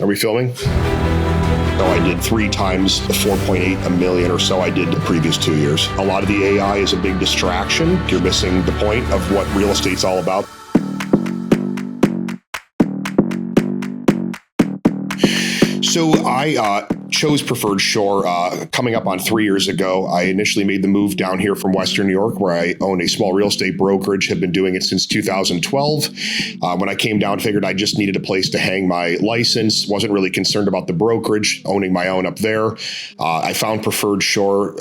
Are we filming? So I did 3 times the 4.8 a million or so I did the previous 2 years. A lot of the AI is a big distraction. You're missing the point of what real estate's all about. So I chose Preferred Shore coming up on 3 years ago. I initially made the move down here from Western New York, where I own a small real estate brokerage, have been doing it since 2012. When I came down, figured I just needed a place to hang my license. Wasn't really concerned about the brokerage, owning my own up there. I found Preferred Shore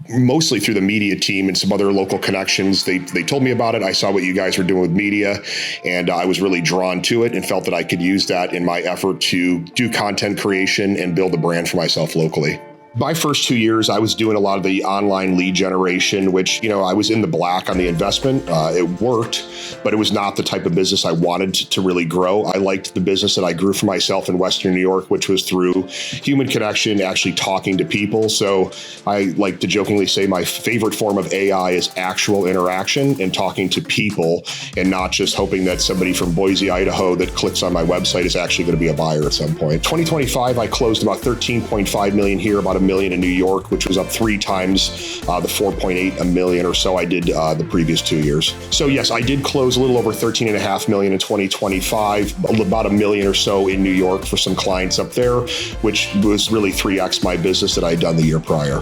mostly through the media team and some other local connections. They told me about it. I saw what you guys were doing with media, and I was really drawn to it and felt that I could use that in my effort to do content creation and build a brand for myself locally. My first 2 years, I was doing a lot of the online lead generation, which, I was in the black on the investment. It worked, but it was not the type of business I wanted to really grow. I liked the business that I grew for myself in Western New York, which was through human connection, actually talking to people. So I like to jokingly say my favorite form of AI is actual interaction and talking to people, and not just hoping that somebody from Boise, Idaho that clicks on my website is actually going to be a buyer at some point. 2025, I closed about 13.5 million here, about $1 million in New York, which was up 3 times the 4.8 a million or so I did the previous 2 years. So yes, I did close a little over 13.5 million in 2025, about $1 million or so in New York for some clients up there, which was really 3x my business that I had done the year prior.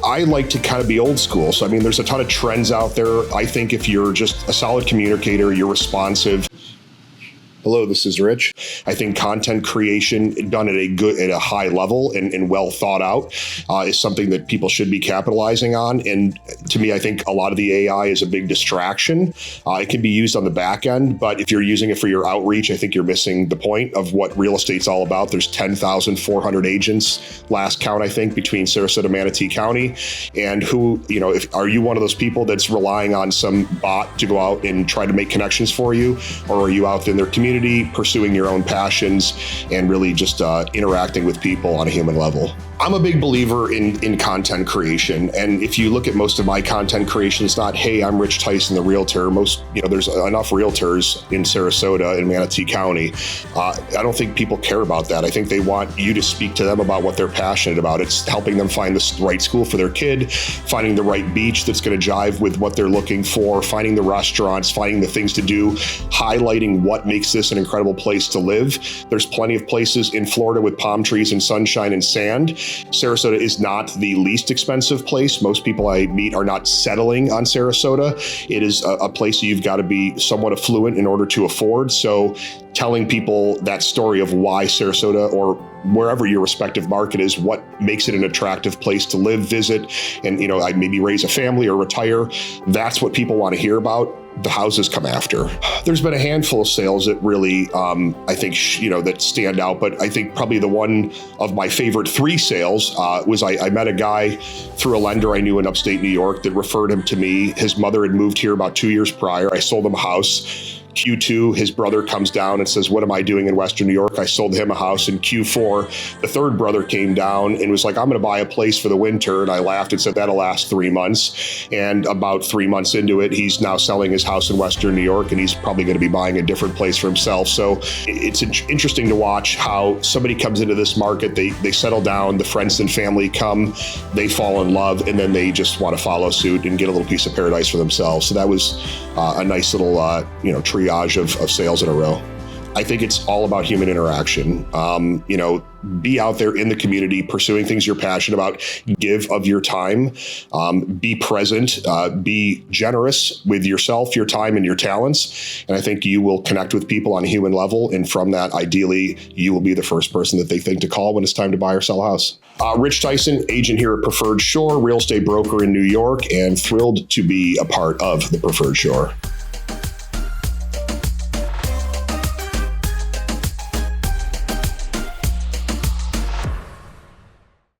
I like to kind of be old school. So, there's a ton of trends out there. I think if you're just a solid communicator, you're responsive. Hello, this is Rich. I think content creation done at a high level and well thought out is something that people should be capitalizing on. And to me, I think a lot of the AI is a big distraction. It can be used on the back end, but if you're using it for your outreach, I think you're missing the point of what real estate's all about. There's 10,400 agents, last count, I think, between Sarasota and Manatee County. And are you one of those people that's relying on some bot to go out and try to make connections for you? Or are you out in their community, pursuing your own passions, and really just interacting with people on a human level? I'm a big believer in content creation. And if you look at most of my content creation, it's not, hey, I'm Rich Tyson, the realtor. There's enough realtors in Sarasota and Manatee County. I don't think people care about that. I think they want you to speak to them about what they're passionate about. It's helping them find the right school for their kid, finding the right beach that's going to jive with what they're looking for, finding the restaurants, finding the things to do, highlighting what makes this an incredible place to live. There's plenty of places in Florida with palm trees and sunshine and sand. Sarasota is not the least expensive place. Most people I meet are not settling on Sarasota. It is a place you've got to be somewhat affluent in order to afford. So telling people that story of why Sarasota, or wherever your respective market is, what makes it an attractive place to live, visit, and I'd maybe raise a family or retire. That's what people want to hear about. The houses come after. There's been a handful of sales that really, I think, that stand out. But I think probably the one of my favorite 3 sales was I met a guy through a lender I knew in upstate New York that referred him to me. His mother had moved here about 2 years prior. I sold him a house. Q2, his brother comes down and says, what am I doing in Western New York? I sold him a house. In Q4, the third brother came down and was like, I'm going to buy a place for the winter. And I laughed and said, that'll last 3 months. And about 3 months into it, he's now selling his house in Western New York, and he's probably going to be buying a different place for himself. So it's interesting to watch how somebody comes into this market, they settle down, the friends and family come, they fall in love, and then they just want to follow suit and get a little piece of paradise for themselves. So that was a nice little, triage of sales in a row. I think it's all about human interaction. Be out there in the community, pursuing things you're passionate about, give of your time, be present, be generous with yourself, your time, and your talents. And I think you will connect with people on a human level. And from that, ideally, you will be the first person that they think to call when it's time to buy or sell a house. Rich Tyson, agent here at Preferred Shore, real estate broker in New York, and thrilled to be a part of the Preferred Shore.